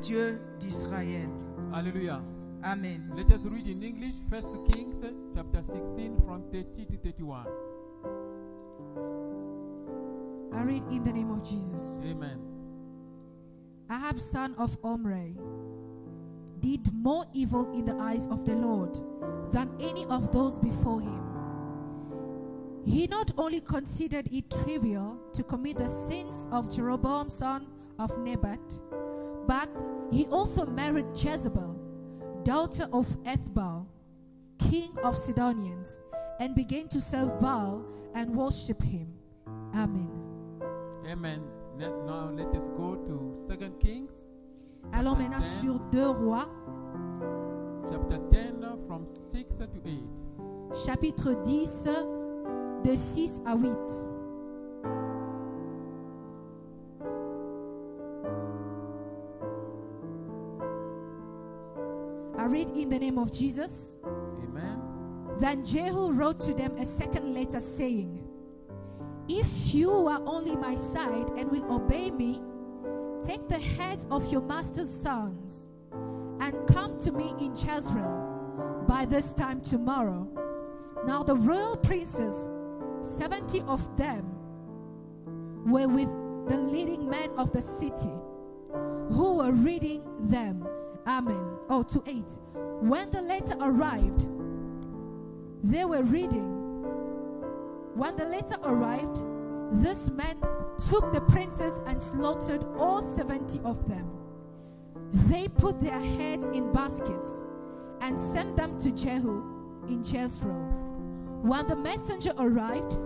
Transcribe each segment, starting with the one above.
Dieu d'Israël. Hallelujah. Amen. Let us read in English 1 Kings chapter 16 from 30 to 31. I read in the name of Jesus. Amen. Ahab, son of Omri, did more evil in the eyes of the Lord than any of those before him. He not only considered it trivial to commit the sins of Jeroboam, son of Nebat, but he also married Jezebel, daughter of Ethbaal, king of Sidonians, and began to serve Baal and worship him. Amen. Amen. Now let us go to 2 Kings Allons maintenant sur 2 Rois, chapter 10 from 6 to 8. chapitre 10, de 6 à 8. I read in the name of Jesus. Amen. Then Jehu wrote to them a second letter saying, "If you are only my side and will obey me, take the heads of your master's sons and come to me in Jezreel by this time tomorrow." Now the royal princes, 70 of them, were with the leading men of the city, who were reading them. Amen. Oh, to 8. When the letter arrived, they were reading. When the letter arrived, this man took the princes and slaughtered all 70 of them. They put their heads in baskets and sent them to Jehu in Jezreel. When the messenger arrived,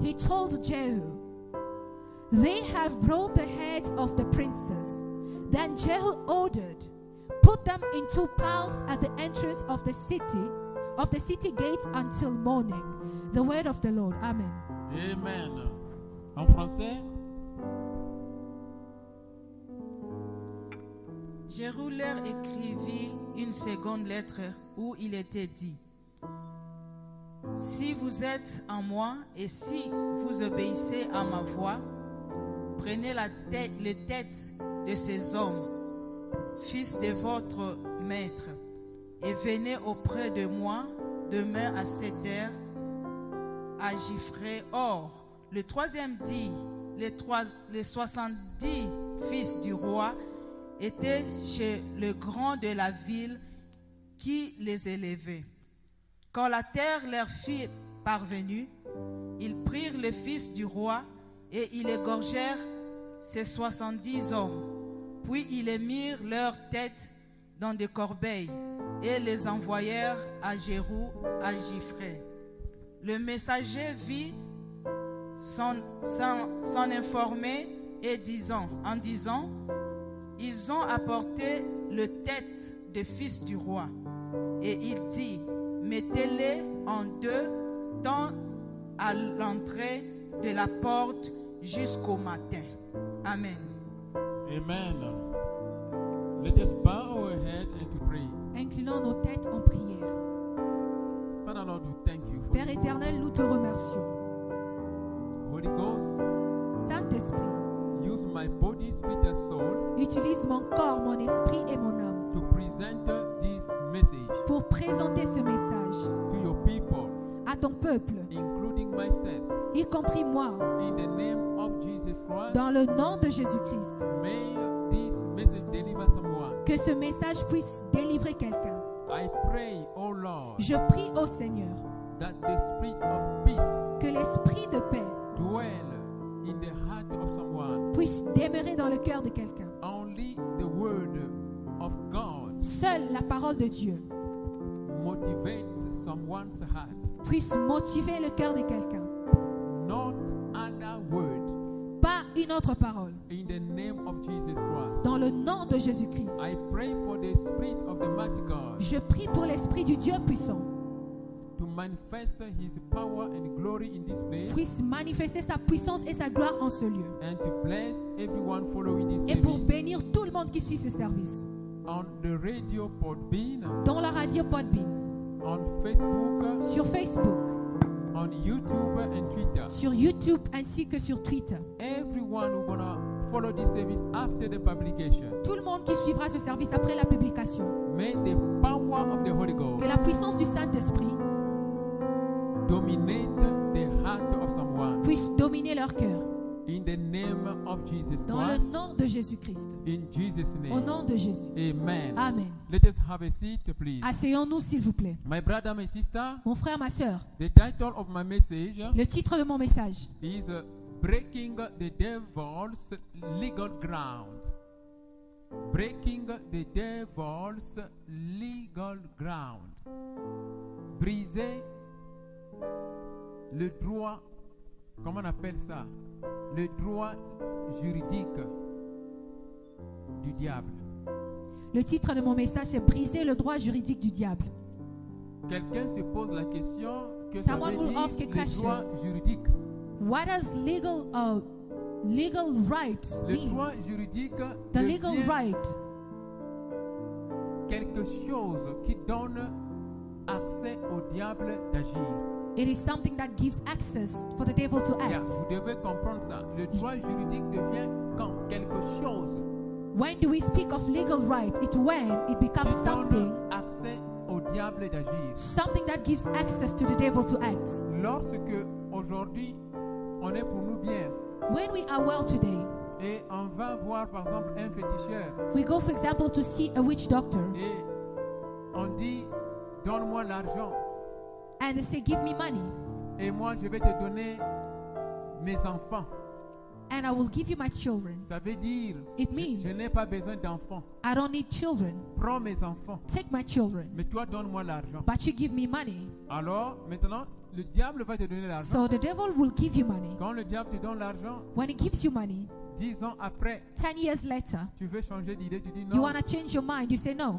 he told Jehu, "They have brought the heads of the princes." Then Jehu ordered, "Put them in 2 piles at the entrance of the city gates until morning." The word of the Lord. Amen. Amen. En français, Jehu leur écrivit une seconde lettre où il était dit: Si vous êtes en moi et si vous obéissez à ma voix, prenez les têtes de ces hommes, fils de votre maître, et venez auprès de moi demain à 7 heures à Gifré. Or, le troisième dit, les 70 fils du roi étaient chez le grand de la ville qui les élevait. Quand la terre leur fut parvenue, ils prirent le fils du roi et ils égorgèrent ces 70 hommes. Puis ils les mirent leurs têtes dans des corbeilles et les envoyèrent à Jéru, à Gifré. Le messager vit s'en informer et en disant, ils ont apporté le tête des fils du roi. Et il dit, mettez-les en 2 tant à l'entrée de la porte jusqu'au matin. Amen. Amen. Let us bow our head and to pray. Inclinons nos têtes en prière. Father Lord, we thank you for Père éternel, nous te remercions. Holy Ghost. Saint-Esprit, Use my body, spirit and soul utilise mon corps, mon esprit et mon âme to present this message pour présenter ce message to your people, à ton peuple, including myself. y compris moi, In the name of Jesus Christ, dans le nom de Jésus-Christ. may this message deliver someone. Que ce message puisse délivrer quelqu'un. I pray, oh Lord, Je prie au Seigneur that the spirit of peace que l'esprit de paix dwell in the heart of someone. puisse demeurer dans le cœur de quelqu'un. Only the word of God Seule la parole de Dieu motivates someone's heart, puisse motiver le cœur de quelqu'un. not other word. Pas une autre parole. In the name of Jesus Christ, Dans le nom de Jésus-Christ. I pray for the spirit of the mighty God Je prie pour l'esprit du Dieu puissant to manifest his power and glory in this place, puisse manifester sa puissance et sa gloire en ce lieu. and to bless everyone following this Et pour service bénir tout le monde qui suit ce service. on the radio Podbean, Dans la radio Podbean, on Facebook, sur Facebook, on YouTube and Twitter. sur YouTube ainsi que sur Twitter. Everyone who gonna follow this service after the publication, Tout le monde qui suivra ce service après la publication, may the power of the Holy Ghost que la puissance du Saint-Esprit dominate the heart of someone. puisse dominer leur cœur. In the name of Jesus Dans le Christ. nom de Jésus-Christ. In Jesus' Au name. nom de Jésus. Amen. Amen. Let us have a seat, please. Asseyons-nous, s'il vous plaît. My brother, my sister, Mon frère, ma soeur, the title of my message le titre de mon message, is Breaking the Devil's Legal Ground. Breaking the Devil's Legal Ground. Briser le droit, comment on appelle ça? Le droit juridique du diable. le titre de mon message, c'est briser le droit juridique du diable. Quelqu'un se pose la question que ça Someone veut will dire ask a le question. droit juridique. What does legal right Le droit means? juridique The legal devient right quelque chose qui donne accès au diable d'agir. It is something that gives access for the devil to Yeah, act. vous devez comprendre ça. Le droit juridique devient quand quelque chose When do we speak of legal right? It's when it qui becomes something, donne accès au diable d'agir. something that gives access to the devil to act. Lorsque aujourd'hui on est pour nous bien When we are well today, et on va voir par exemple un féticheur we go, for example, to see a witch doctor, et on dit donne-moi l'argent and they say, "Give me money, et moi je vais te donner mes enfants. and I will give you my children." Ça veut dire It je means n'ai pas besoin d'enfants. I don't need children. Prends mes enfants. Take my children, Mais toi, donne-moi l'argent. but you give me money. Alors, maintenant, le diable va te donner l'argent. So the devil will give you money. Quand le diable te donne l'argent, When he gives you money, 10 ans après, 10 years later, tu veux changer d'idée, tu dis you non, want to change your mind. You say, "No,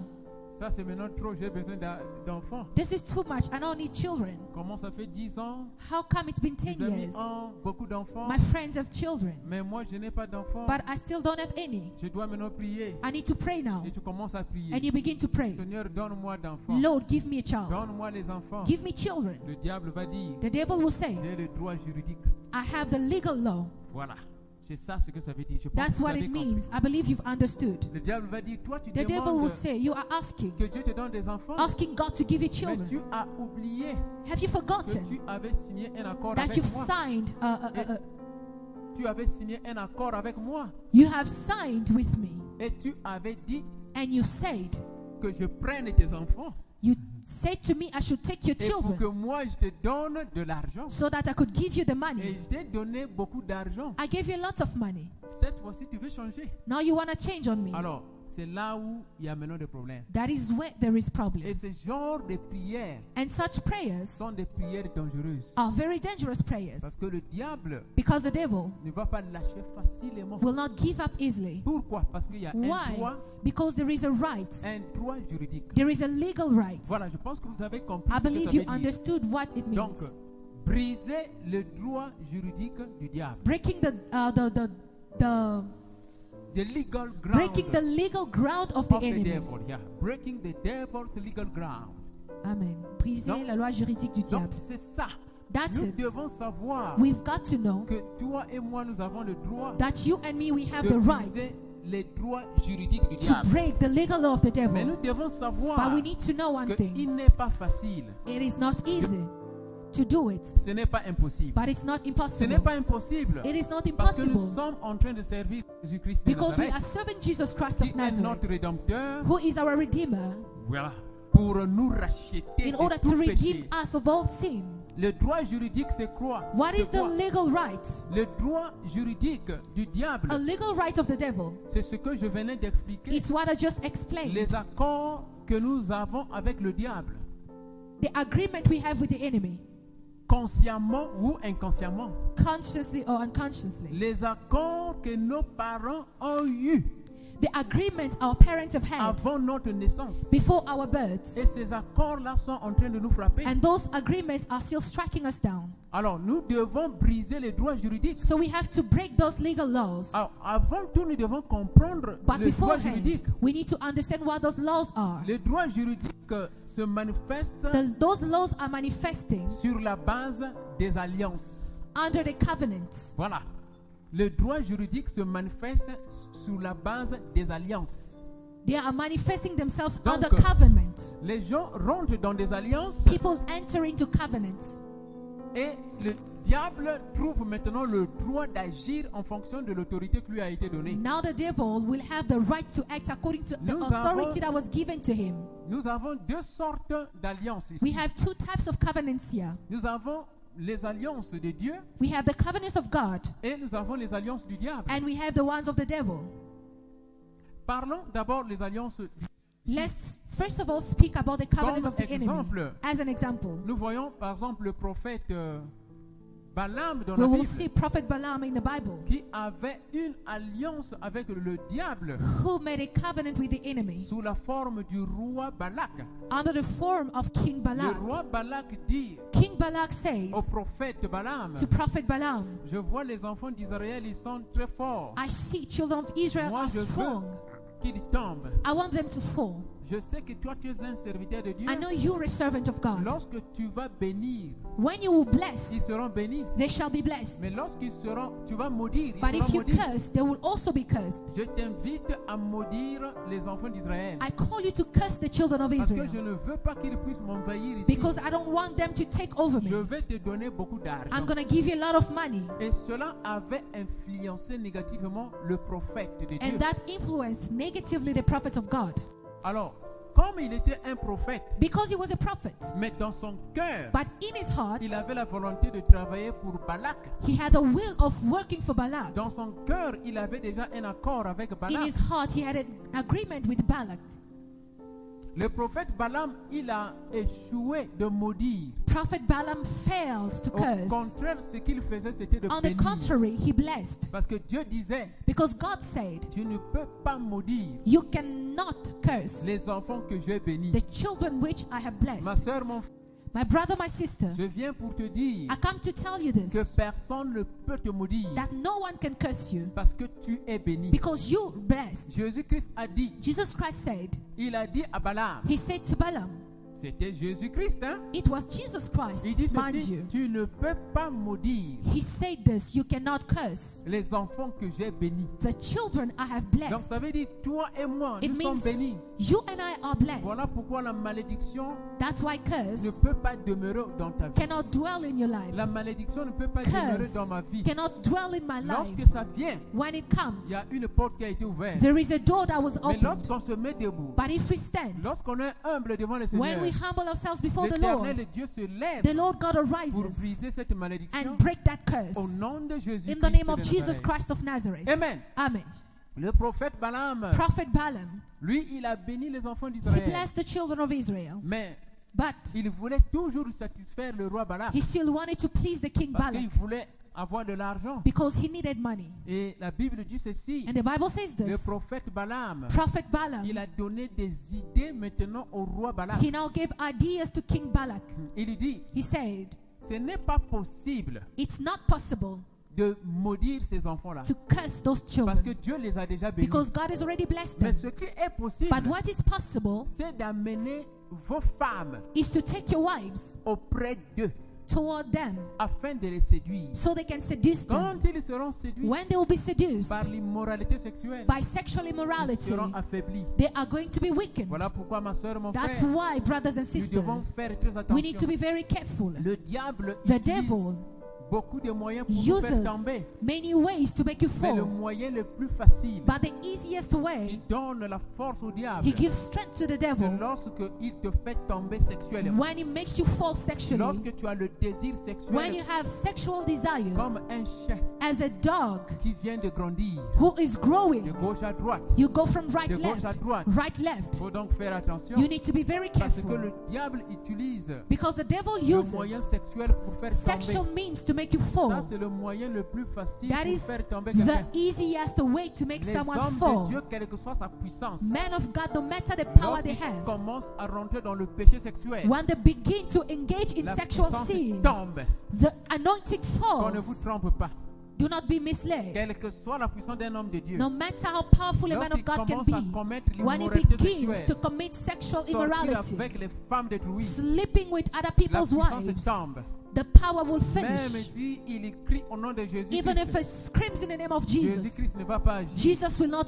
ça c'est maintenant trop, j'ai besoin d'enfants. this is too much. I don't need children." Comment ça fait 10 ans? How come it's been 10 Mes amis years? ont beaucoup d'enfants, My friends have children, mais moi je n'ai pas d'enfants. but I still don't have any. Je dois maintenant prier. I need to pray now. Et tu commences à prier. And you begin to pray. Seigneur, donne-moi d'enfants. Lord, give me a child. Donne-moi les enfants. Give me children. Le diable va dire, The devil will say, j'ai le droit juridique. "I have the legal law." Voilà. C'est ça ce que ça veut dire. Je pense That's que vous what avez it compris. means. I believe you've understood. Le diable va dire, toi tu The devil will demandes say, "You are asking, que Dieu te donne des enfants, asking God to give you mais children. tu as oublié Have you que forgotten tu avais signé un accord that avec you've moi. signed? Tu avais signé un accord avec moi You have signed with me, et tu avais dit and you said, que je prenne tes enfants you said to me, I should take your et pour que children moi je te donne de l'argent. so that I could give you the Et money. je t'ai donné beaucoup d'argent. I gave you a lot of money. Cette fois-ci, tu veux changer. Now you want to change on me. Alors, c'est là où il y a maintenant des problèmes. That is where there is Et problems. ce genre de prières And such prayers sont des prières dangereuses. are very dangerous prayers Parce que le diable because the devil ne va pas lâcher facilement. will not give up easily. Pourquoi? Parce qu'il y a un Why? droit Because there is a right. juridique. There is a legal right. Voilà, je pense que vous avez compris I ce que believe ça you veut dire. understood what it Donc, means. briser le droit juridique du diable. Breaking the The legal ground breaking the legal ground of the of the enemy. devil. Yeah. Breaking the devil's legal ground. Amen. Briser Donc- la loi juridique du Donc, diable. c'est ça. That's Nous it. devons savoir We've got to know que toi et moi, nous avons le droit that you and me, we have de the right briser les droits juridiques du to diable. break the legal law of the Mais devil. nous devons savoir But we need to know one thing. qu'il n'est pas facile. It is not easy to do it, Ce n'est pas impossible. but it's not Ce n'est impossible. pas impossible. It is not Parce que nous impossible sommes en train de servir Jésus-Christ de because we Nazareth, are serving Jesus Christ qui of est Nazareth, notre rédempteur. who is our Redeemer, Voilà. Pour nous racheter in de order tout to redeem péché. us of all sin. Le droit juridique, c'est quoi? What is C'est the quoi? legal right? Le droit juridique du diable, A legal right of the devil. c'est ce que je venais d'expliquer. It's what I just explained. Les accords que nous avons avec le diable, The agreement we have with the enemy, consciemment ou inconsciemment. consciously or unconsciously. Les accords que nos parents ont eus The agreement our parents have had avant notre naissance. before our births. Et ces accords-là sont en train de nous frapper. And those agreements are still striking us down. Alors, nous devons briser les droits juridiques. So we have to break those legal laws. Alors, avant tout, nous devons comprendre But le droit beforehand, juridique. we need to understand what those laws are. Le droit juridique se manifeste Those laws are manifesting sur la base des alliances. under the covenants. Voilà. Le droit juridique se manifeste sur la base des alliances. They are manifesting themselves Donc, under covenant. Les gens rentrent dans des alliances People enter into covenants. et le diable trouve maintenant le droit d'agir en fonction de l'autorité qui lui a été donnée. Now the devil will have the right to act according to the Nous authority avons- that was given to him. Nous avons deux sortes d'alliances We ici. have two types of covenants here. Nous avons les alliances de Dieu We have the covenants of God et nous avons les alliances du diable. and we have the ones of the devil. Parlons d'abord des alliances du Let's first of all speak about the covenants of the enemy. exemple. As an example, Nous voyons par exemple le prophète Balaam dans we la will Bible see Prophet Balaam in the Bible qui avait une alliance avec le diable who made a covenant with the enemy sous la forme du roi Balak. under the form of King Le Balak. roi Balak dit King Balak au says prophète Balaam, to Prophet Balaam, je vois les enfants d'Israël, ils sont très forts. I see children of Israel Moi, are je veux strong. qu'ils tombent. I want them to fall. Je sais que toi, tu es un serviteur de Dieu. I know you're a servant of God. Lorsque tu vas bénir, When you will ils bless, seront bénis. they shall be blessed. Mais lorsqu'ils seront, tu vas maudire, ils But if seront you maudits. curse, they will also be cursed. Je t'invite à maudire les enfants d'Israël. I call you to curse the children of Parce que je Israel ne veux pas qu'ils puissent m'envahir ici. because I don't want them to take over Je me. vais te donner beaucoup d'argent. I'm going to give you a lot of money. Et cela avait influencé négativement le prophète de Dieu. And that influenced negatively the prophet of God. Alors, comme il était un prophète, Because he was a prophet. mais dans son cœur, But in his heart, il avait la volonté de travailler pour Balak. he had a will of working for Balak. Dans son cœur, il avait déjà un accord avec In Balak. his heart, he had an agreement with Balak. Le prophète Balaam, il a échoué de maudire. Prophet Balaam failed to Au curse. contraire, ce qu'il faisait, c'était de On the bénir. contrary, he blessed. Parce que Dieu disait, Because God said, tu ne peux pas maudire you cannot curse les enfants que j'ai bénis. the children which I have Ma blessed. soeur, mon frère, My brother, my sister, je viens pour te dire I come to tell you que this, personne ne peut te maudire that no one can curse you parce que tu es béni. because you blessed. Jésus-Christ a dit, Jesus Christ said, il a dit à Balaam, he said to Balaam, c'était Jésus-Christ, hein? it was Jesus Christ, Il dit mind ceci, you. tu ne peux pas maudire He said this, you cannot curse les enfants que j'ai bénis. the children I have Donc blessed. ça veut dire, toi et moi, It nous sommes means bénis. you and I are blessed. Voilà pourquoi la malédiction That's why ne curse peut pas demeurer dans ta vie. cannot dwell in your life. La malédiction ne peut pas demeurer Curse dans ma vie. cannot dwell in my Lorsque life. ça vient, When it il comes, y a une porte qui a été ouverte. there is a door that was Mais opened. lorsqu'on se met debout, But if we stand, lorsqu'on est humble devant le when Seigneur, we humble ourselves before the Lord, l'Éternel Dieu se lève the Lord God pour arises briser cette malédiction and break that au curse. nom de Jésus. In the name of Jesus Christ of Nazareth. Amen. Amen. Le prophète Balaam, Prophet Balaam, lui, il a béni les enfants he d'Israël. blessed the children of Israel. Mais But il voulait toujours satisfaire le roi Balak he still wanted to please the king parce qu'il Balak voulait avoir de l'argent. because he needed money. Et la Bible dit ceci. And the Bible says Le this. prophète Balaam, Prophet Balaam, il a donné des idées maintenant au roi Balak. he now gave ideas to King Balak. Il lui dit, He said, ce n'est pas possible it's not possible de maudire ces enfants-là. to curse those Parce que children Dieu les a déjà bénis. because God has already blessed Mais them. ce qui est possible, But what is possible c'est d'amener vos femmes is to take your wives auprès d'eux toward them afin de les séduire. so they can seduce them. Quand ils seront séduits When they will be seduced par l'immoralité sexuelle, by sexual ils immorality, seront affaiblis. they are going to be weakened. Voilà pourquoi, ma soeur, mon That's frère, why, brothers and nous devons sisters, faire très we need to attention. be very careful. Le diable The utilise devil beaucoup de moyens pour nous faire uses tomber. many ways to make you Mais le fall. moyen le plus facile But the easiest qui way, donne la force au diable, he gives strength to the c'est devil lorsqu'il te fait tomber sexuellement. when he makes you fall sexually. Lorsque tu as le désir When sexuel you have sexual desires comme un chien as a dog qui vient de grandir who is de growing, gauche à droite. you go from right De gauche à left, droite. right left. Il faut donc faire attention You need to be very parce que careful le diable utilise because the devil le moyen uses sexuel pour faire sexual tomber. means to make you Ça, fall. c'est le moyen le plus facile That pour is faire tomber the quelqu'un. easiest way to make Les someone hommes de fall. Dieu, quelle que soit sa puissance, Men of God, no matter the power they lorsqu'ils have, commencent à rentrer dans le péché sexuel, when they begin to engage in la sexual puissance sins, tombe. the anointing Qu'on ne vous falls. trompe pas. Do not be misled. Quelle que soit la puissance d'un homme de Dieu, No matter how powerful a man lorsqu'il of God can commence à be, commettre when he l'immoralité begins to sexuelle, commit sexual sortir immorality, avec les femmes détruites, sleeping with other la people's puissance wives, tombe. the power will Même finish. si il crie au nom de Jésus, Even if it screams in the name of Jesus, Jésus-Christ ne va pas agir. Jesus will not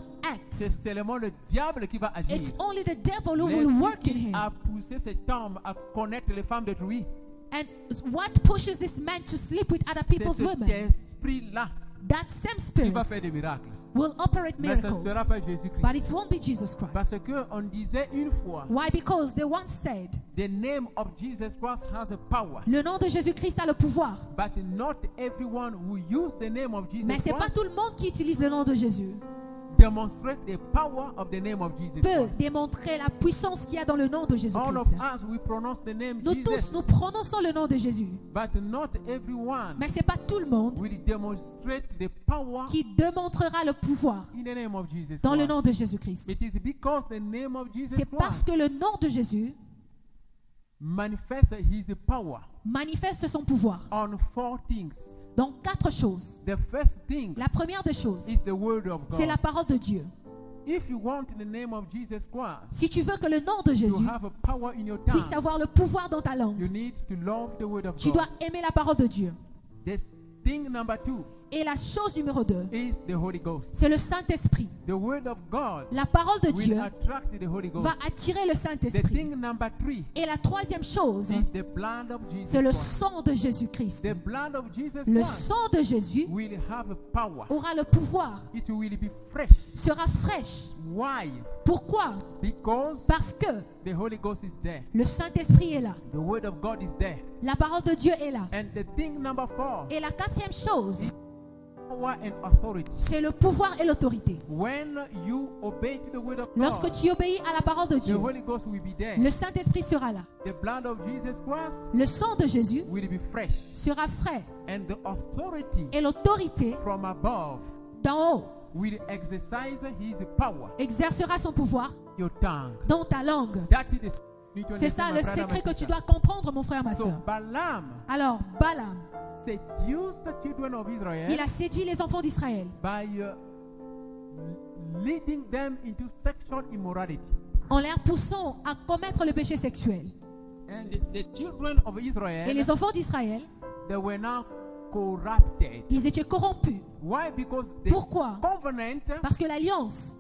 C'est act. seulement le diable qui va agir. It's only the devil who will L'esprit work in qui him. a poussé cet homme à connaître les femmes d'autrui, And what pushes this man to sleep with other c'est people's cet women? esprit-là That same qui spirit va faire des miracles. will operate Mais ce ne miracles. sera pas Jésus-Christ. But it won't be Jesus Christ. Parce qu'on disait une fois, Why? Because they once said, the name of Jesus Christ has a power. le nom de Jésus-Christ a le pouvoir. But not everyone who use the name of Jesus Mais c'est pas Christ tout le monde qui utilise le nom de Jésus demonstrate the power of the name of Jesus peut Christ. démontrer la puissance qu'il y a dans le nom de All Jésus-Christ. of us, we pronounce the name Nous tous, Jesus, nous prononçons le nom de Jésus. but not everyone Mais c'est pas tout le monde will demonstrate the power qui démontrera le pouvoir in the name of Jesus dans le Christ. nom de Jésus-Christ. It is because the name of Jesus C'est parce Christ que le nom de Jésus manifests his power manifeste son pouvoir on 4 things. dans 4 choses. The first thing La première des choses, is the word of c'est God. la parole de Dieu. If you want the name of Jesus Christ Si tu veux que le nom de to Jésus have a power in your puisse tongue, avoir le pouvoir dans ta you langue, need to love the word of tu God. dois aimer la parole de Dieu. This thing number 2 Et la chose numéro 2, is the Holy Ghost. c'est le Saint-Esprit. The word of God La parole de will Dieu attract the Holy Ghost. va attirer le The Saint-Esprit. thing number 3 Et la troisième chose, is the blood of Jesus c'est le Christ. sang de Jésus-Christ. The blood of Jesus Le Christ sang de Jésus will have a power. aura le pouvoir, It will be fresh. sera fraîche. Why? Pourquoi? Because Parce que the Holy Ghost is there. le Saint-Esprit est là. The word of God is there. La parole de Dieu est là. And the thing number 4 Et la quatrième chose, is power and authority. c'est le pouvoir et l'autorité. When you obey to the word of Lorsque God, tu obéis à la parole de the Dieu, Holy Ghost will be there. le Saint-Esprit sera là. The blood of Jesus Christ Le sang de Jésus will be fresh. sera frais. And the authority Et l'autorité from above d'en haut will exercise his power. exercera son pouvoir Your tongue. dans ta langue. That is the C'est ça le secret que tu dois comprendre, mon frère, ma So soeur. Balaam Alors, Balaam, seduced the children of Israel il a séduit les enfants d'Israël by leading them into sexual immorality. en les poussant à commettre le péché sexuel. And the children of Et Israel, les enfants d'Israël, they were now corrupted. ils étaient corrompus. Why? Because the Pourquoi? covenant Parce que l'alliance,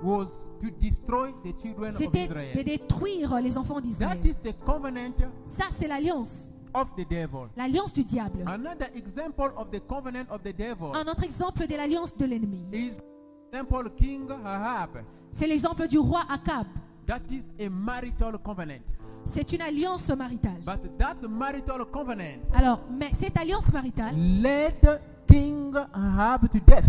was to destroy the children of c'était de Israel. détruire les enfants d'Israël. That is the covenant Ça, c'est l'alliance. of the devil. L'alliance du diable. Another example of the covenant of the devil Un autre exemple de l'alliance de l'ennemi, is example King Ahab. c'est l'exemple du roi Akab. That is a marital covenant. C'est une alliance maritale. But that marital covenant Alors, mais cette alliance maritale led King Ahab to death.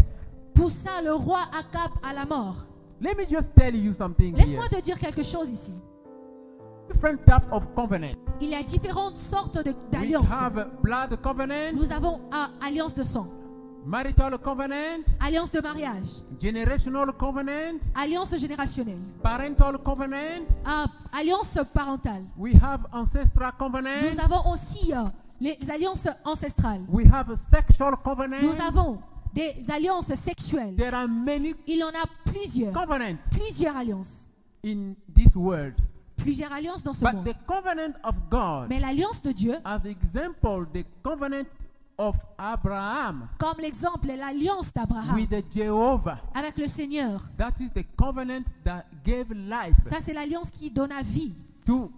poussa le roi Akab à la mort. Let me just tell you something here. Laisse-moi te dire quelque chose ici. Different type of covenant. Il y a différentes sortes We d'alliances. have blood covenant, Nous avons alliance de sang, marital covenant, alliance de mariage, generational covenant, alliance générationnelle, parental covenant. alliance parentale. We have ancestral covenant. Nous avons aussi les alliances ancestrales. We have a sexual covenant. Nous avons des alliances sexuelles. There are many Il y en a plusieurs. covenants Plusieurs alliances. in this world. Plusieurs alliances dans ce But monde. the covenant of God, Mais l'alliance de Dieu, as example, the covenant of Abraham comme l'exemple est l'alliance d'Abraham with the Jehovah, avec le Seigneur. that is the covenant that gave life Ça, c'est l'alliance qui donna vie to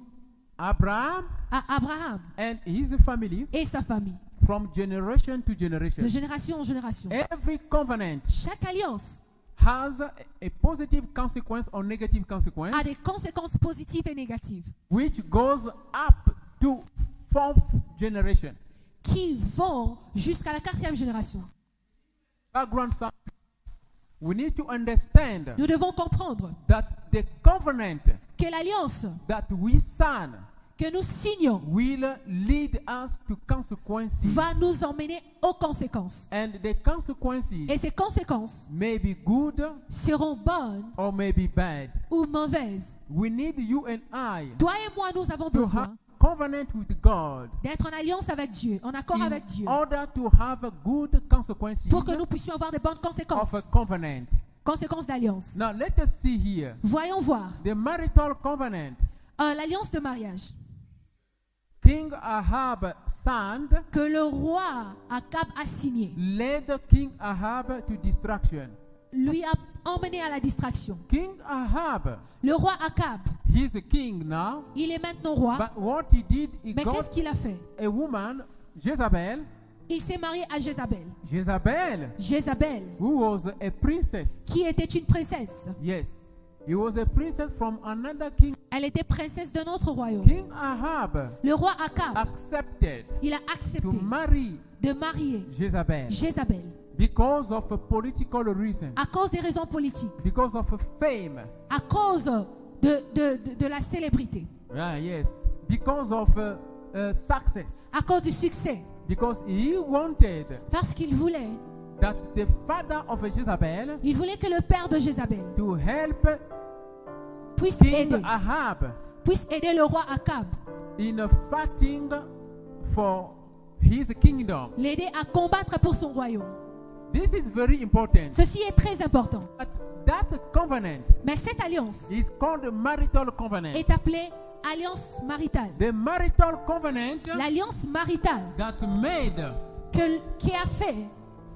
Abraham à Abraham and his family et sa famille, from generation to generation. de génération en génération. Every covenant Chaque alliance has a positive consequence or negative consequence, a des conséquences positives et négatives which goes up to 4th generation. qui vont jusqu'à la 4e génération. Background sound. We need to understand Nous devons comprendre that the covenant que l'alliance that we sign que nous signons will lead us to consequences. va nous emmener aux conséquences. And the consequences Et ces conséquences may be good seront bonnes or may be bad. ou mauvaises. We need you and I Toi et moi, nous avons to have besoin covenant with God d'être en alliance avec Dieu, en accord avec Dieu, in order to have a good consequences pour que nous puissions avoir de bonnes of conséquences. a covenant. Conséquences d'alliance. Now let us see here Voyons voir the marital covenant l'alliance de mariage. King Ahab signed que le roi Akab a signé led King Ahab to destruction. lui a emmené à la distraction. King Ahab, Le roi Akab, he's a king now, il est maintenant roi, but what he did, he mais qu'est-ce got qu'il a fait? a woman, Jezebel, Il s'est marié à Jézabel. Jezebel, who was a princess. Qui était une princesse. Yes, he was a princess from another king. Elle était princesse d'un autre royaume. King Ahab Le roi Akab, accepted il a to accepté marry de marier Jezebel Jézabel because of a political reason, à cause des raisons politiques, because of fame. à cause de la célébrité, Yeah, yes, because of success, à cause du succès, because he wanted parce qu'il voulait that the father of Jezebel que le père de Jézabel to help puisse King aider le roi Akab, in fighting for his kingdom. l'aider à combattre pour son royaume. This is very important. Ceci est très important. But that covenant Mais cette alliance is called the marital covenant. est appelée alliance maritale. The marital covenant L'alliance maritale that made qui a fait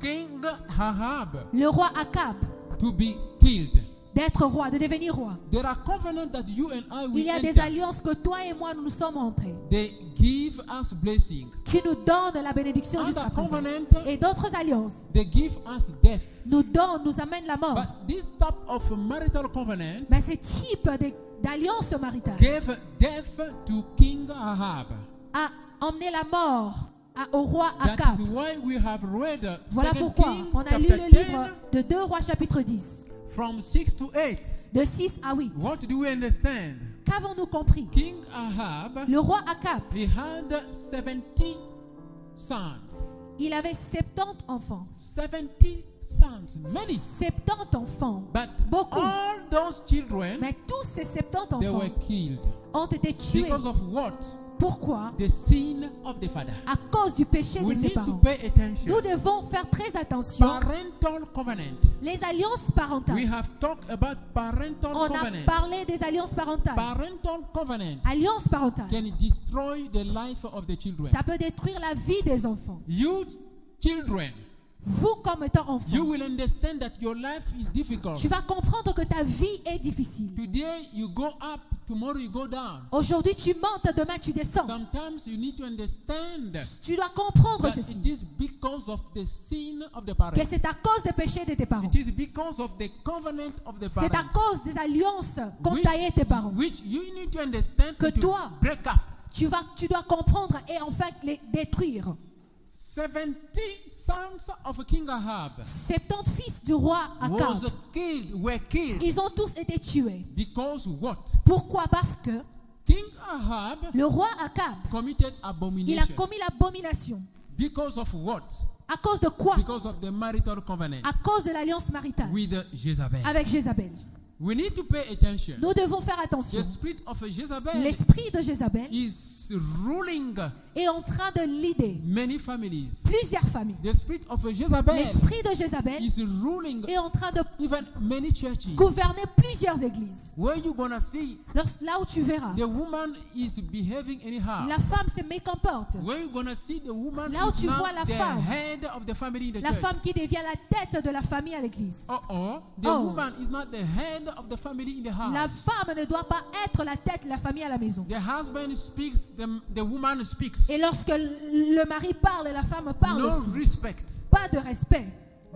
King Ahab le roi Akab to be killed. d'être roi, de devenir roi. There are covenants that you and I Il will y a des enter. alliances que toi et moi nous sommes entrés, They give us blessing. qui nous donnent la bénédiction jusqu'à Other présent. covenant, Et d'autres alliances they give us death. nous amènent la mort. But this type of marital covenant Mais ce type d'alliance maritale gave death to King Ahab. a emmené la mort au roi That Akab. is why we have read Voilà 2 pourquoi Kings on a lu chapter le livre 10 de 2 Rois chapitre 10, from 6 to 8. de 6 à 8. What do we understand? Qu'avons-nous compris? King Ahab, Le roi Akab, he had 70 sons. il avait 70 enfants. 70 sons. Many. 70 enfants. But Beaucoup. all those children, Mais tous ces 70 they enfants were killed. ont été tués. Because of what? Pourquoi? The sin of the father. À cause du péché de We ses need to parents. pay attention. Nous devons faire très attention. Parental covenant. Les alliances We parentales. have talked about parental On a covenant. parlé des alliances parentales. Parental covenant Alliance parentale, can destroy the life of the children. ça peut détruire la vie des enfants. You children, Vous, comme étant you enfant, will understand that your life is difficult. tu vas comprendre que ta vie est difficile. Today you go up, tomorrow you go down. Aujourd'hui, tu montes, demain, tu descends. Sometimes you need to understand Tu dois comprendre that ceci, it is because of the sin of the que parents. c'est à cause des péchés de tes parents. It is because of the covenant of the C'est à parents. cause des alliances qu'ont taillé tes parents. Which you need to understand Que to toi, break up. Tu dois comprendre et enfin les détruire. 70 sons of King Ahab 70 fils du roi Akab, were killed ils ont tous été tués. because what? Pourquoi? Parce que King Ahab le roi Akab, committed il a abomination. commis l'abomination. Because of what? À cause de quoi? Because of the marital covenant À cause de l'alliance maritale with Jezebel. avec Jézabel. We need to pay attention. Nous devons faire attention. The spirit of Jezebel L'esprit de Jézabel is ruling est en train de leader many families. plusieurs familles. The spirit of Jezebel L'esprit de Jézabel is ruling est en train de even many churches. gouverner plusieurs églises. Where you gonna see Là où tu verras, the woman is behaving anyhow. la femme se mécomporte. Where you gonna see the woman Là où is tu now vois la the femme, head of the family in the La church. femme qui devient la tête de la famille à l'église. The Oh. woman is not the head of the family in the house. La femme ne doit pas être la tête de la famille à la maison. The husband speaks, the woman speaks. Et lorsque le mari parle et la femme parle No aussi, respect. pas de respect.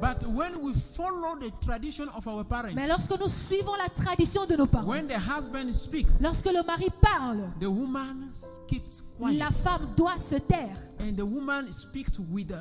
But when we follow the tradition of our parents, Mais lorsque nous suivons la tradition de nos parents, when the husband speaks, lorsque le mari parle, the woman keeps quiet. la femme doit se taire. And the woman speaks with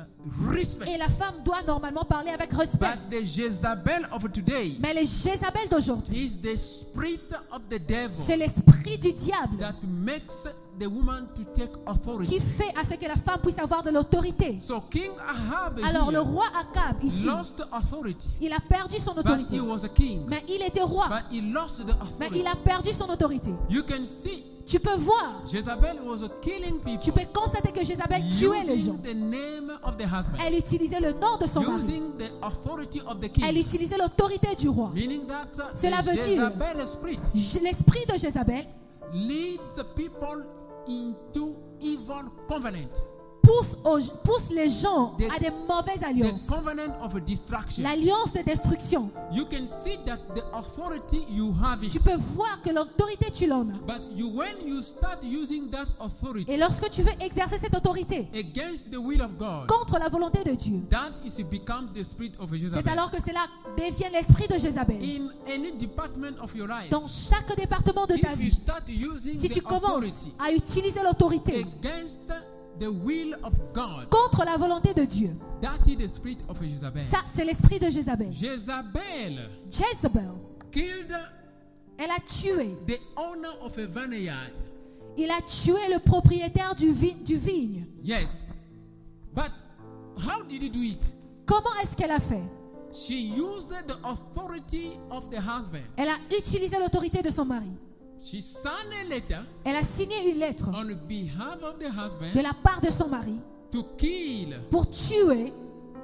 respect. Et la femme doit normalement parler avec respect. But the Jezebel of today Mais les Jézabel d'aujourd'hui, is the spirit of the devil c'est l'esprit du diable that makes the woman to take qui authority. fait à ce que la femme puisse avoir de l'autorité. So King Ahab Alors le here roi Akab ici, lost authority. il a perdu son But autorité. he was a king. Mais il était roi. But he lost the Mais authority. il a perdu son autorité. You can see Tu peux voir, Jezebel was killing people tu peux constater que Jézabel tuait les gens. using the name of the husband, Elle utilisait le nom de son mari. using the authority of the Elle king, utilisait l'autorité du roi. meaning that Cela the veut dire- Jezebel spirit L'esprit de Jézabel leads people into evil covenant, pousse les gens à des mauvaises the alliances. covenant of distraction. L'alliance de destruction. You can see that the authority you have Tu it, peux voir que l'autorité, tu l'en as. but when you start using that authority Et lorsque tu veux exercer cette autorité against the will of God, contre la volonté de Dieu, that is becomes the spirit of c'est Jezebel. alors que cela devient l'esprit de Jézabel. In any department of your life, Dans chaque département de ta if you vie, start using si tu the commences authority à utiliser l'autorité against the will of God, contre la volonté de Dieu, that is the spirit of Jezebel. ça c'est l'esprit de Jézabel. Jezebel Jezebel, killed elle a tué. the owner of a vineyard. Il a tué le propriétaire du vigne. Yes. But how did he do it? Comment est-ce qu'elle a fait? She used the authority of the husband. Elle a utilisé l'autorité de son mari. She signed a letter Elle a signé une lettre on behalf of the de husband la part de son mari to kill pour tuer,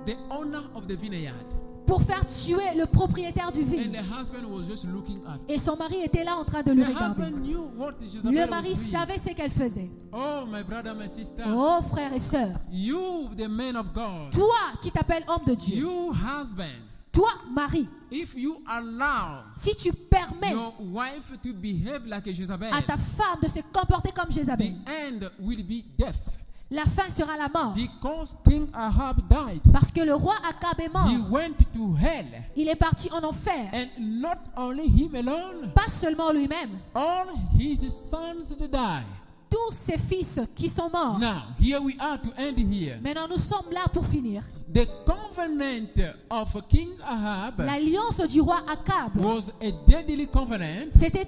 the owner of the vineyard. pour faire tuer le propriétaire du And vigne. the husband was just looking at. Et son mari était là en train de le The regarder. husband knew what Jezebel Le was mari doing. savait ce qu'elle faisait. Oh, my brother, my sister. Oh frères et sœurs, You, the man of God. toi qui t'appelles homme de Dieu, You, husband. toi mari, If you allow si tu permets your wife to behave like a Jezebel, à ta femme de se comporter comme the Jézabel, end will be death. la fin sera la mort. Because King Ahab died, Parce que le roi Akab est he mort. went to hell. Il est parti en enfer. And not only him alone, Pas seulement lui-même. all his sons to die. Tous ses fils qui sont morts. Now, here we are to end here. Maintenant, nous sommes là pour finir. The covenant of King Ahab L'alliance du roi Akab, was a deadly covenant c'était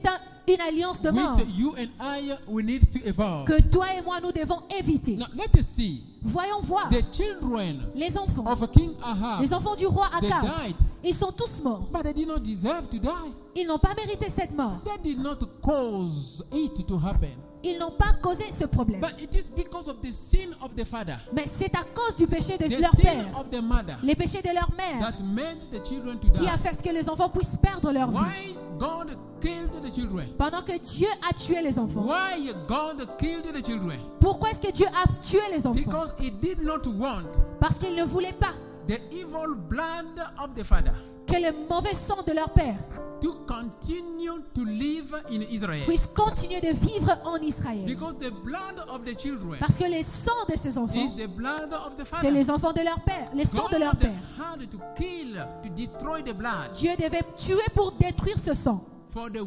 une alliance de mort which you and I we need to avoid. que toi et moi, nous devons éviter. Now, let us see. Voyons voir. The children Les enfants, of King Ahab, les enfants du roi they Akab, died, ils sont tous morts. but they did not deserve to die. Ils n'ont pas mérité cette mort. They did not cause it to happen. Ils n'ont pas causé ce problème. But it is because of the sin of the father, Mais c'est à cause du péché de the leur sin père, of the mother, les péchés de leur mère, that made the children to qui die. a fait ce que les enfants puissent perdre leur vie. Why God killed the children? Pendant que Dieu a tué les enfants. Why God killed the children? Pourquoi est-ce que Dieu a tué les enfants? Because he did not want Parce qu'il ne voulait pas the evil blood of the father que le mauvais sang de leur père to continue to live in Israel. puisse continuer de vivre en Israël. Because the blood of the children Parce que les sangs de ces enfants, is the blood of the c'est father. les enfants de leur père, les sangs de leur God père. had to kill, to destroy the blood Dieu devait tuer pour détruire ce sang, for the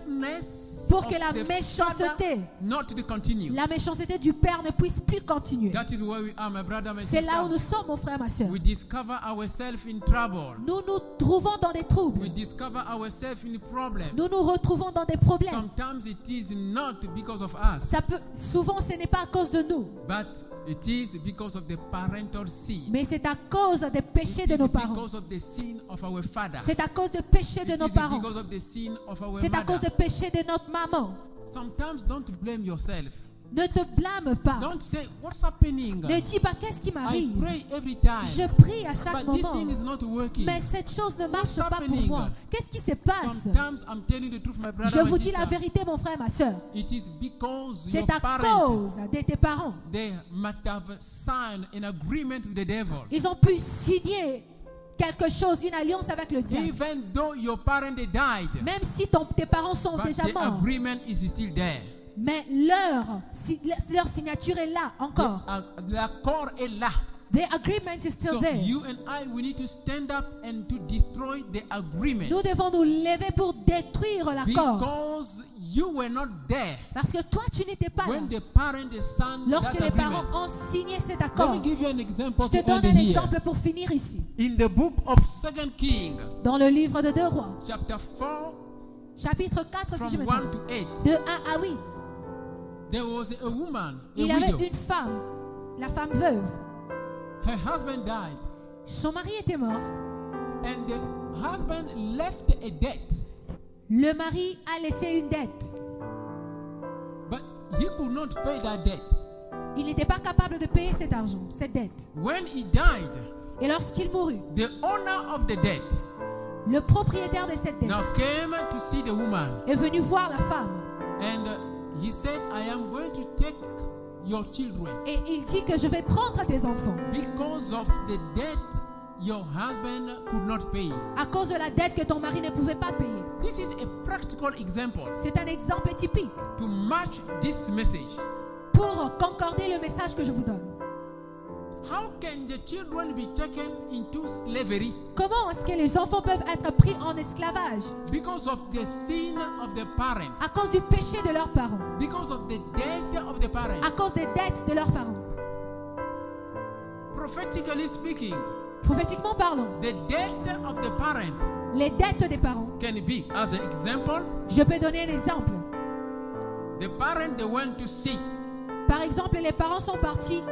wickedness pour of que la the méchanceté, father not to continue. la méchanceté du père ne puisse plus continuer. That is where we are, my brother, my C'est là où nous sister. sommes, mon frère, ma soeur. We discover ourselves in trouble. Nous nous trouvons dans des We troubles. discover ourselves in problems. Nous nous retrouvons dans des problèmes. Sometimes it is not because of us, Souvent, ce n'est pas à cause de nous, but it is because of the parental sin. mais c'est à cause des péchés It de is nos parents. because of the sin of our father. C'est à cause des péchés de It nos is parents. because of the sin of our C'est à cause mother. des péchés de notre maman. Sometimes don't blame yourself. Ne te blâme pas. Don't say, what's happening? Ne dis pas qu'est-ce qui I m'arrive. pray every time, Je prie à chaque but this thing moment. is not working. Mais cette chose ne marche What's pas pour happening? moi. Qu'est-ce qui se passe? Sometimes I'm telling the truth, my brother, Je my vous dis la sister. vérité, mon frère, ma soeur. It is because your C'est à parents, cause de tes parents. they might have signed an agreement with the devil. Ils ont pu signer quelque chose, une alliance avec le diable. Even though your parents they died, Même si tes parents sont but déjà the morts. agreement is still there. Mais leur signature est là encore. L'accord est là. The agreement is still So there. you and I, we need to stand up and to destroy the agreement. Nous devons nous lever pour détruire l'accord. Because you were not there Parce que toi, tu n'étais pas là. when the parent signed Lorsque that les parents agreement. ont signé cet Let accord. me give you an example Je te to donne end un here. exemple pour finir ici. In the book of 2 Kings, Dans le livre de 2 Rois, chapter 4, chapitre 4, si je from me 1 trompe. to 8, De 1 à 8. there was a woman, a Il y avait widow. une femme, la femme veuve. Her husband died, Son mari était mort. and the husband left a debt, Le mari a laissé une dette. but he could not pay that debt. Il n'était pas capable de payer cet argent, cette dette. When he died, Et lorsqu'il mourut, the owner of the debt le propriétaire de cette dette now came to see the woman, est venu voir la femme. and he said, I am going to take your children Et il dit que je vais prendre tes enfants because of the debt your husband could not pay. à cause de la dette que ton mari ne pouvait pas payer. This is a practical example C'est un exemple typique to match this message. pour concorder le message que je vous donne. How can the children be taken into slavery? Comment est-ce que les enfants peuvent être pris en esclavage? Because of the sin of the parents. À cause du péché de leurs parents, Because of the debt of the parents. à cause des dettes de leurs parents. Prophetically speaking, Prophétiquement parlant, the debt of the parent les dettes des parents. can be, as an example, Je peux donner un exemple. the parent they went to see Par exemple, les parents sont partis,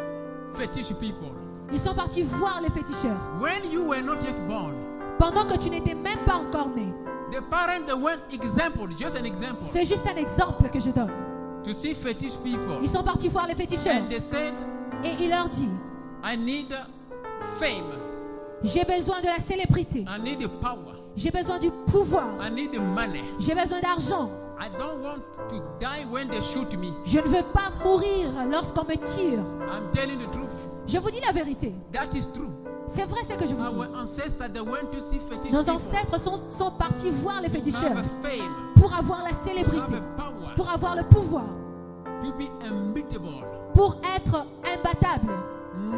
fetish people. ils sont partis voir les féticheurs. When you were not yet born, Pendant que tu n'étais même pas encore né. the parent they went, example, just an example, C'est juste un exemple que je donne. to see fetish people. Ils sont partis voir les féticheurs. And they said, Et il leur dit, I need fame. j'ai besoin de la célébrité. I need the power. J'ai besoin du pouvoir. I need the money. J'ai besoin d'argent. I don't want to die when they shoot me. Je ne veux pas mourir lorsqu'on me tire. I'm telling the truth. Je vous dis la vérité. That is true. C'est vrai ce que je vous dis. Our ancestors, they went to see fetish Nos people. ancêtres sont partis voir les To féticheurs have a fame, pour avoir la to célébrité, have a power, pour avoir le pouvoir, to be unbeatable, pour être imbattable,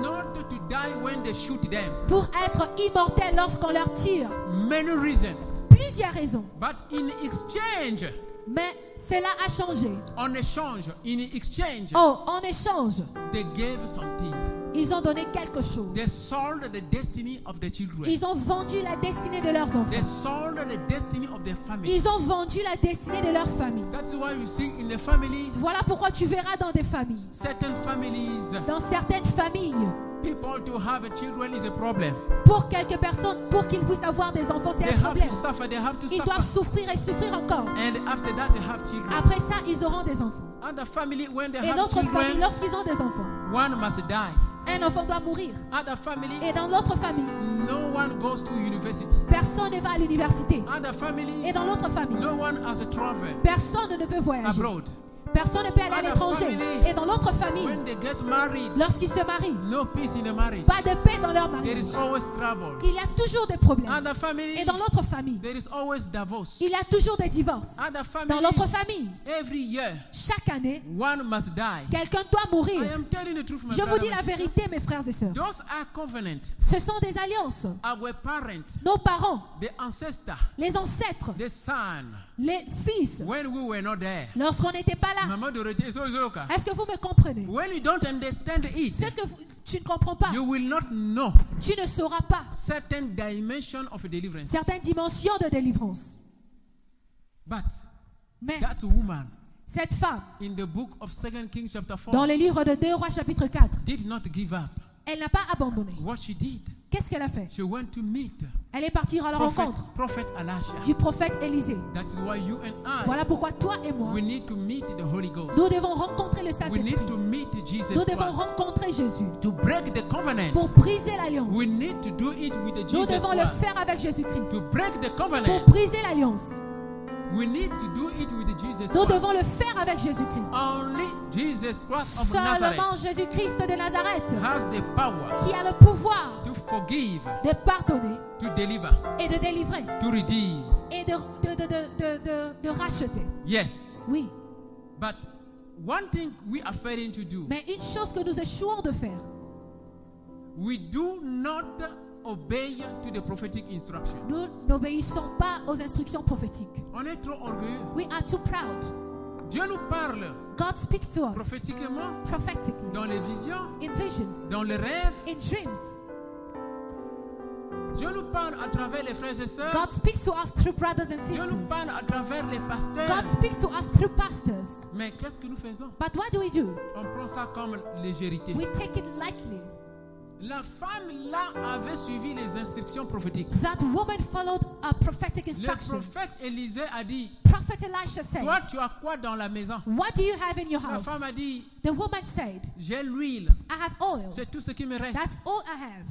not to die when they shoot them. pour être immortel lorsqu'on leur tire. Many reasons. Plusieurs raisons. But in exchange, Mais cela a changé. on exchange, in exchange, Oh, en échange, they gave something. ils ont donné quelque chose. They sold the destiny of the children. Ils ont vendu la destinée de leurs enfants. They sold the destiny of their family. Ils ont vendu la destinée de leur famille. That's why you see in the family, Voilà pourquoi tu verras dans des familles, certain families, dans certaines familles, people to have children is a problem. pour quelques personnes, pour qu'ils puissent avoir des enfants, c'est They un have problème. to suffer, they have to Ils doivent suffer. souffrir et souffrir encore. And after that, they have children. Après ça, ils auront des enfants. Other family, when they Et have l'autre famille, children, lorsqu'ils ont des enfants, one must die. un enfant doit mourir. Other family, Et dans l'autre famille, no one goes to university. personne ne va à l'université. Other family, Et dans l'autre famille, no one has a travel personne ne peut voyager. abroad. Personne ne peut aller à Other l'étranger. family, Et dans l'autre famille, When they get married, lorsqu'ils se marient, no peace in the marriage. pas de paix dans leur There mariage. is always trouble. Il y a toujours des problèmes. Other family, Et dans l'autre famille, there is always divorce. il y a toujours des divorces. Other family, Dans l'autre famille, every year, chaque année, one must die. quelqu'un doit mourir. I am telling the truth, my Je vous brother dis and la sister. vérité, mes frères et sœurs. Those are covenant. Ce sont des alliances. Our parents, Nos parents, the ancestor, les ancêtres, the son, les fils, when we were not there. lorsqu'on n'était pas là. Maman Dorothée, so zoka. Est-ce que vous me comprenez? When you don't understand Ce it, que tu ne comprends pas, you will not know tu ne sauras pas certain dimension of deliverance. certaines dimensions de délivrance. But Mais that woman cette femme, in the book of 2 Kings chapter 4 dans le livre de 2 Rois chapitre 4, did not give up. elle n'a pas abandonné. What she did, Qu'est-ce qu'elle a fait? she went to meet Elle est partie à la rencontre Prophet Elisha. du prophète Élisée. That is why you and I, Voilà pourquoi toi et moi, we need to meet the Holy Ghost. nous devons rencontrer le We Saint-Esprit. need to meet Jesus Nous devons Christ. rencontrer Jésus To break the covenant, pour briser l'alliance. we need to do it with the Nous Jesus devons le Christ. faire avec Jésus-Christ. To break the Pour covenant, briser l'alliance, we need to do it with the Jesus nous Christ. devons le faire avec Jésus-Christ. Only Jesus Christ of Nazareth Seulement Jésus-Christ de Nazareth has the power qui a le pouvoir to forgive, de pardonner to deliver, et de délivrer to redeem. et de racheter. Yes, Oui, but one thing we are failing to do, mais une chose que nous échouons de faire, we do not obey to the prophetic instruction. nous n'obéissons pas aux instructions prophétiques. On est trop orgueilleux. We are too proud. Dieu nous parle God speaks to us prophétiquement prophetically, dans les visions, in visions, dans les rêves. in dreams. Dieu nous parle à travers les frères et sœurs. God speaks to us through brothers and Dieu nous sisters. parle à travers les pasteurs. God speaks to us through pastors. Mais qu'est-ce que nous faisons? But what do? On prend ça comme légèreté. We take it lightly. La femme là avait suivi les instructions prophétiques. That woman followed prophetic Le instructions. prophète Élisée a dit, Prophet Elisha said, toi tu as quoi dans la maison? what do you have in your La house? femme a dit, The woman said, j'ai l'huile. I have oil. C'est tout ce qui me reste. That's all I have.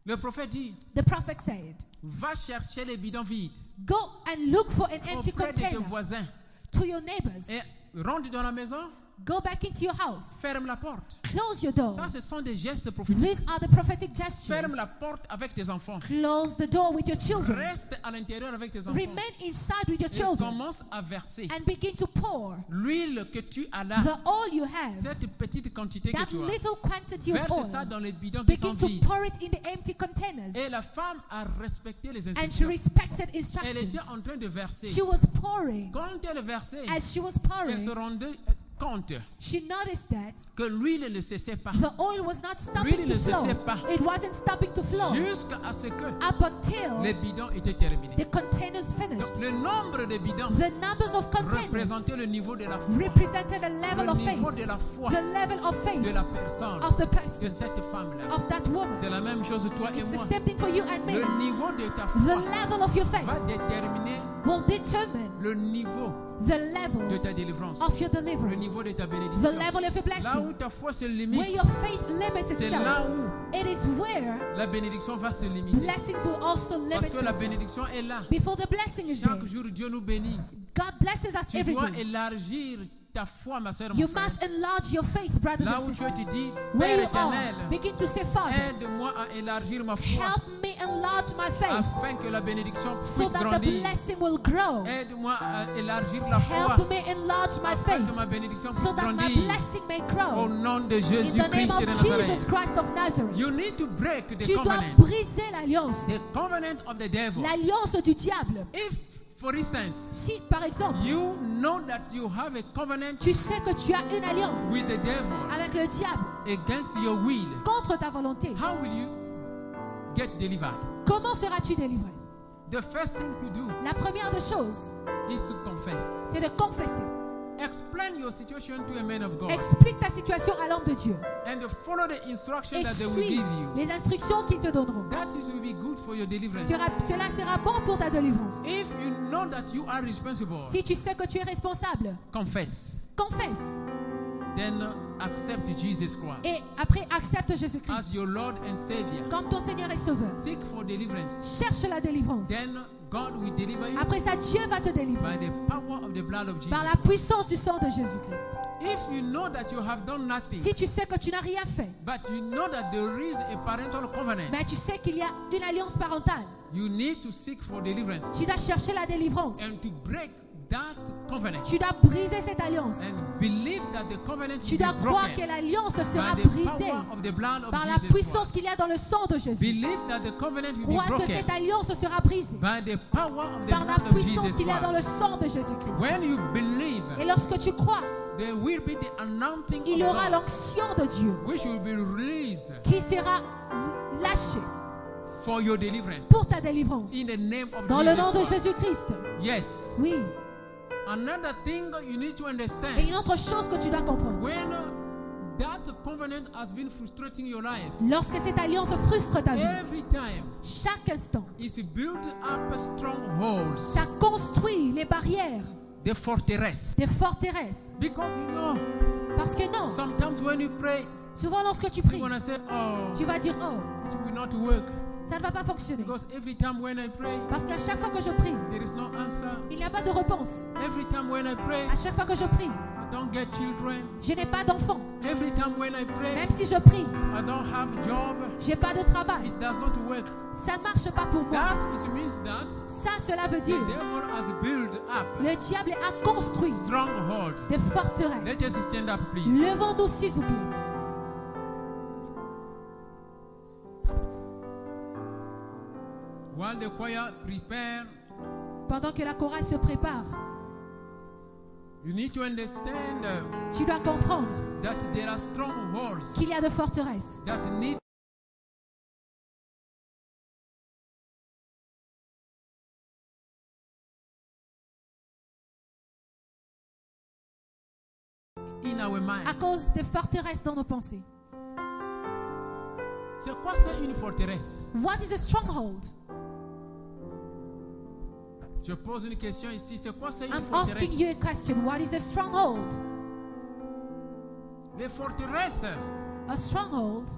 Le prophète dit, The prophet said, va chercher les bidons vides go and look for an empty auprès de tes container voisins. to your neighbors. Et rentre dans la maison. Go back into your house. Ferme la porte. Close your door. Ça, ce sont des gestes prophétiques. These are the prophetic gestures. Ferme la porte avec tes enfants. Close the door with your children. Reste à l'intérieur avec tes enfants. Remain inside with your Et children commence à verser and begin to pour l'huile que tu as là. the oil you have, Cette petite quantité que that tu as. little quantity of Verse ça oil. dans les bidons qui sont Begin to vides. pour it in the empty containers. Et la femme a respecté les And she instructions. respected Elle instructions. était en train de verser. She was pouring. Quand elle versait, As she was elle se pouring, rendait compte she noticed that que l'huile ne cessait pas. the oil was not stopping L'huile to ne flow. cessait pas. It wasn't stopping to flow Jusqu'à ce que up until les bidons étaient terminés. the containers finished. Donc, le nombre de bidons The numbers of containers représentait le niveau de la foi. represented a level Le of niveau faith, de la foi the level of de faith la personne, of the de person, cette femme-là. of that woman. C'est la même chose toi et It's the moi. same thing for you and me. Le niveau de ta The foi level of your va faith déterminer will determine le niveau the de level ta délivrance, of your le niveau deliverance, de ta the bénédiction. level of your Là où blessing. ta foi se Where limite, your faith limits c'est là itself, où it is where la bénédiction va se limiter. blessings will also Parce limit que la themselves. bénédiction est là. Before the blessing is there, Chaque jour, Dieu nous bénit. God blesses us Tu every dois day. élargir ta foi, ma soeur, You mon frère. must enlarge your faith, brothers Là and où tu sisters. te dis, Where Père you éternel, are, begin to say, Father, aide-moi à élargir ma foi help me enlarge my faith afin que la bénédiction so puisse that the grandir. blessing will grow. Aide-moi à élargir la foi Help me enlarge my afin faith que ma bénédiction so puisse that my grandir. blessing may Au grow. nom de In the Jésus-Christ name de of Jesus Nazareth. Christ of Nazareth, You need to break the tu dois covenant. briser l'alliance, The covenant of the devil. l'alliance du diable. If, for instance, Si, par exemple, you know that you have a covenant tu sais que tu as une alliance with the devil avec le diable against your will, contre ta volonté, how will you get delivered? comment seras-tu délivré? The first thing to do La première des choses, is to confess. c'est de confesser. Explain your situation to a man of God Explique ta situation à l'homme de Dieu and follow the instructions et that they will suis give you. les instructions qu'ils te donneront. That is will be good for your deliverance. Cela sera bon pour ta délivrance. If you know that you are responsible, Si tu sais que tu es responsable, confess. confesse Then accept Jesus Christ et après accepte as Jésus-Christ your Lord and Savior. comme ton Seigneur et Sauveur. Seek for deliverance. Cherche la délivrance. Then God will deliver you Après ça, Dieu va te délivrer by the power of the blood of Jesus. par la puissance du sang de Jésus-Christ. If you know that you have done nothing, Si tu sais que tu n'as rien fait, but you know that there is a parental covenant, mais tu sais qu'il y a une alliance parentale, you need to seek for deliverance tu dois chercher la délivrance. and to break that covenant Tu dois briser cette alliance. and believe that the covenant Tu will dois be croire que broken l'alliance sera by the brisée power of the blood of par la Jesus puissance Christ. qu'il y a dans le sang de Jésus. Believe that the covenant will be Crois que broken cette alliance sera brisée by the power of the par la blood of puissance Jesus qu'il y a dans le Christ. sang de Jésus-Christ. When you believe, Et lorsque tu crois, there will be the anointing il y of aura God, l'onction de Dieu which will be released qui sera lâchée for your deliverance. pour ta délivrance. In the name of Dans le nom de Jesus Christ. Jésus-Christ. Yes. Oui. Another thing you need to Et understand, une autre chose que tu dois comprendre. when that covenant has been frustrating your life, Lorsque cette alliance frustre ta vie, every time chaque instant, it's built up strongholds, ça construit les barrières, the fortress. des forteresses. Because you know, Parce que non, sometimes when you pray, souvent lorsque tu you're pries, gonna say, "Oh, tu vas dire, oh, it will not work." ça ne va pas fonctionner. Because every time when I pray, Parce qu'à chaque fois que je prie, there is no answer. il n'y a pas de réponse. Every time when I pray, À chaque fois que je prie, I don't get children. je n'ai pas d'enfant. Every time when I pray, Même si je prie, I don't have job. j'ai pas de travail. It does not work. Ça ne marche pas pour moi. That is, means that Ça, cela veut the dire, devil has built up le diable a construit stronghold. des Let forteresses. us stand up, please. Levons-nous, s'il vous plaît. While the choir prepare, Pendant que la chorale se prépare, you need to understand tu dois comprendre that there are strongholds qu'il y a de forteresses that need in our mind. à cause des forteresses dans nos pensées. C'est quoi ça une forteresse? What is a stronghold? Je pose une question ici. C'est quoi ça une I'm forteresse? asking you a question. What is a stronghold? Les forteresses, A stronghold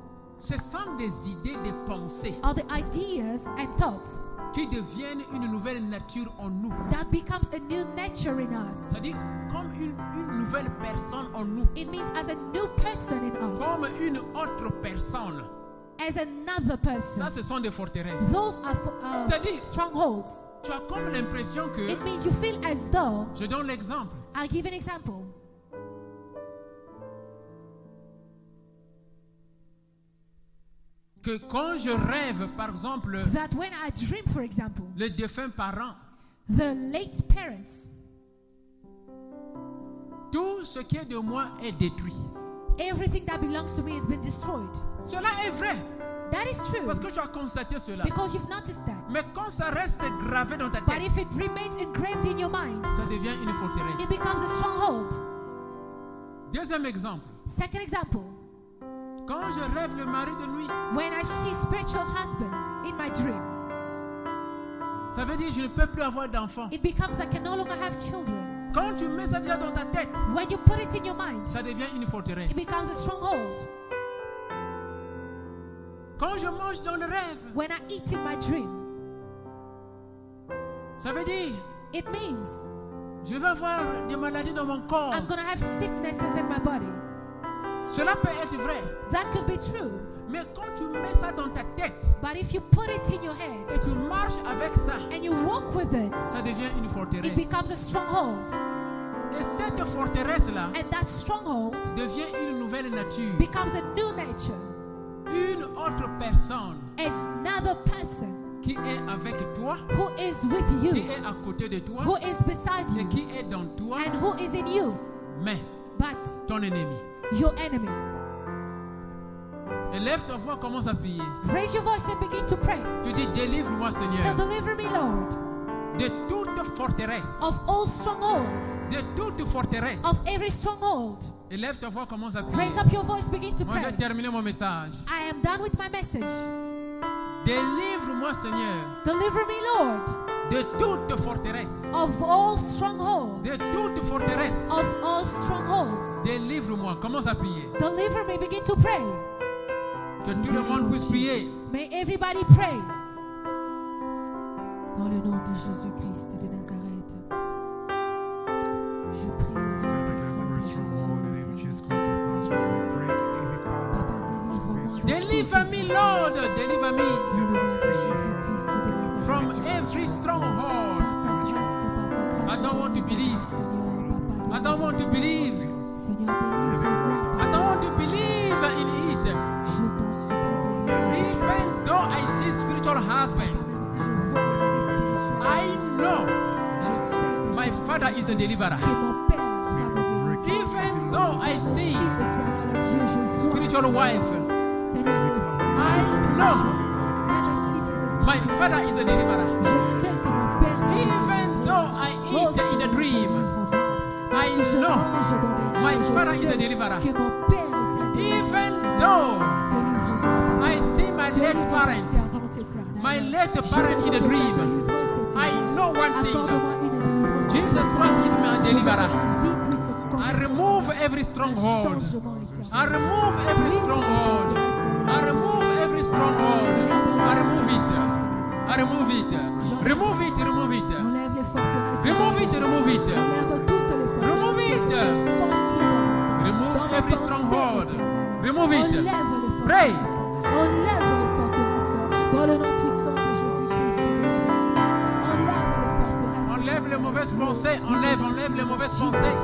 ce sont des idées, des pensées are the ideas and thoughts qui deviennent une nouvelle nature en nous. that becomes a new nature in us. C'est-à-dire comme une nouvelle personne en nous. It means as a new person in us, Comme une autre personne. as another person. Ça, ce sont des forteresses. Those are C'est-à-dire, strongholds. tu as comme l'impression que... It means you feel as though, Je donne l'exemple. I'll give an example. Que quand je rêve, par exemple, That when I dream, for example, le défunt parent, the late parents, tout ce qui est de moi est détruit. everything that belongs to me has been destroyed. Cela est vrai, That is true parce que tu as constaté cela. because you've noticed that. Mais quand ça reste gravé dans ta But tête, if it remains engraved in your mind, ça devient une it forteresse. becomes a stronghold. Deuxième exemple. Second example, Quand je rêve le mari de nuit, when I see spiritual husbands in my dream, ça veut dire que je ne peux plus avoir d'enfants. it becomes I can no longer have children. Quand tu mets ça déjà dans ta tête, When you put it in your mind, ça devient une forteresse. it becomes a stronghold. Quand je mange dans le rêve, When I eat in my dream, ça veut dire it means je vais avoir des maladies dans mon corps. I'm going to have sicknesses in my body. Cela peut être vrai. That could be true. Mais quand tu mets ça dans ta tête But if you put it in your head et tu marches avec ça, and you walk with it, ça devient une it forteresse. becomes a stronghold. Et cette forteresse-là And that stronghold devient une nouvelle nature. becomes a new nature. Une autre personne Another person qui est avec toi, who is with qui you, est à côté de toi who is beside et you, qui est dans toi, and who is in you, mais but ton ennemi. your enemy. Élève ta voix, commence à prier. Raise your voice and begin to pray. Tu dis, délivre-moi So Seigneur deliver me, Lord, de toute forteresse. of all strongholds, De toute forteresse. of every stronghold. Élève ta voix, commence à prier. Raise up your voice, begin to Moi, pray. j'ai terminé mon message. I am done with my message. Délivre-moi Seigneur Deliver me, Lord, de toute forteresse. of all strongholds, De toute forteresse. of all strongholds. Délivre-moi. Commence à prier. Deliver me, begin to pray. Que tout le monde puisse prier. May everybody pray. Dans le nom de Jésus-Christ de Nazareth, je prie au nom puissant de Jésus. Papa, délivre-moi. Deliver me, Lord. Deliver Dans me le nom de Jésus-Christ de Nazareth. from every stronghold. Par ta grâce et par ta grâce. I don't want to believe. Seigneur, Papa, I don't want to believe. Seigneur, délivre-moi. I don't want to believe in it. Je t'en supplie, délivre-moi. Even though I see spiritual husband, Même si je vois un mari spirituel, I know je sais my father is a deliverer. que mon Père va me délivrer. Even though I see Si l'éternel Dieu, je vois, spiritual wife, Seigneur, I know même si ces esprits, my father is a deliverer. je sais que mon Père va me Even délivrer. though I eat in a dream, I Si je know mange dans mes my rêves, father je is a sais deliverer. que mon Père est un Even délivreur. though Délivre-moi, I see my late délivre ma parents, servante éternelle. my late Je parents in a veux ta dream, délivrance I éternelle. know one thing. Accorde-moi une délivrance Jesus éternelle. Christ is my Je veux que deliverer. ma vie puisse I connaître remove every un stronghold. changement I éternel. remove every stronghold. I remove every stronghold. I remove it. I remove it. Remove it. Remove it. Enlève les forteresses. Remove it. Remove it. Enlève toutes les forteresses. Remove it. Construis dans mon cœur. Remove Dans ma every pensée stronghold. éternelle. Remove it. Enlève les Pray. forteresses. Enlève les forteresses. Dans le nom puissant de Jésus-Christ de Nazareth. Enlève les forteresses. Enlève les mauvaises pensées. Enlève les mauvaises pensées.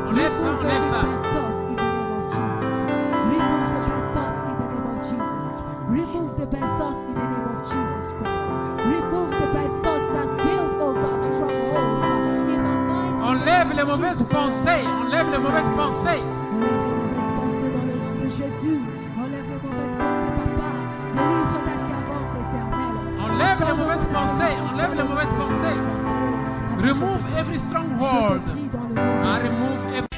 Enlève ça. Enlève ça. Remove the bad thoughts in the name of Jesus Christ. Remove the bad thoughts that build, oh God, strongholds in my mind. Enlève les mauvaises pensées. Enlève les mauvaises pensées. Enlève les mauvaises pensées dans le nom de Jésus. Enlève les mauvaises pensées, Papa. Délivre ta servante éternelle. Enlève les mauvaises pensées. Enlève les mauvaises pensées. Remove every stronghold. Je te prie dans le nom de I remove every.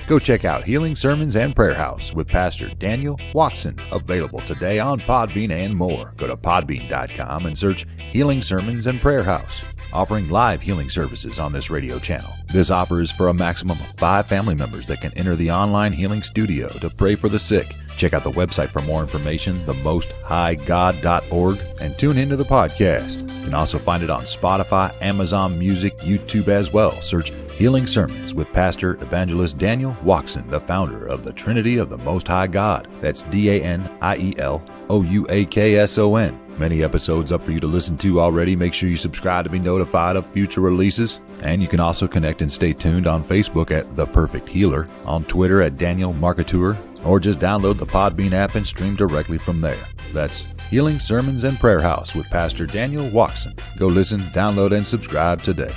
Go check out Healing Sermons and Prayer House with Pastor Daniel Watson, available today on Podbean and more. Go to podbean.com and search Healing Sermons and Prayer House, offering live healing services on this radio channel. This offer is for a maximum of 5 family members that can enter the online healing studio to pray for the sick. Check out the website for more information, themosthighgod.org, and tune into the podcast. You can also find it on Spotify, Amazon Music, YouTube as well. Search Healing Sermons with Pastor Evangelist Daniel Watson, the founder of the Trinity of the Most High God. That's DANIELOUAKSON. Many episodes up for you to listen to already. Make sure you subscribe to be notified of future releases. And you can also connect and stay tuned on Facebook at The Perfect Healer, on Twitter at Daniel Marketeur, or just download the Podbean app and stream directly from there. That's Healing Sermons and Prayer House with Pastor Daniel Watson. Go listen, download, and subscribe today.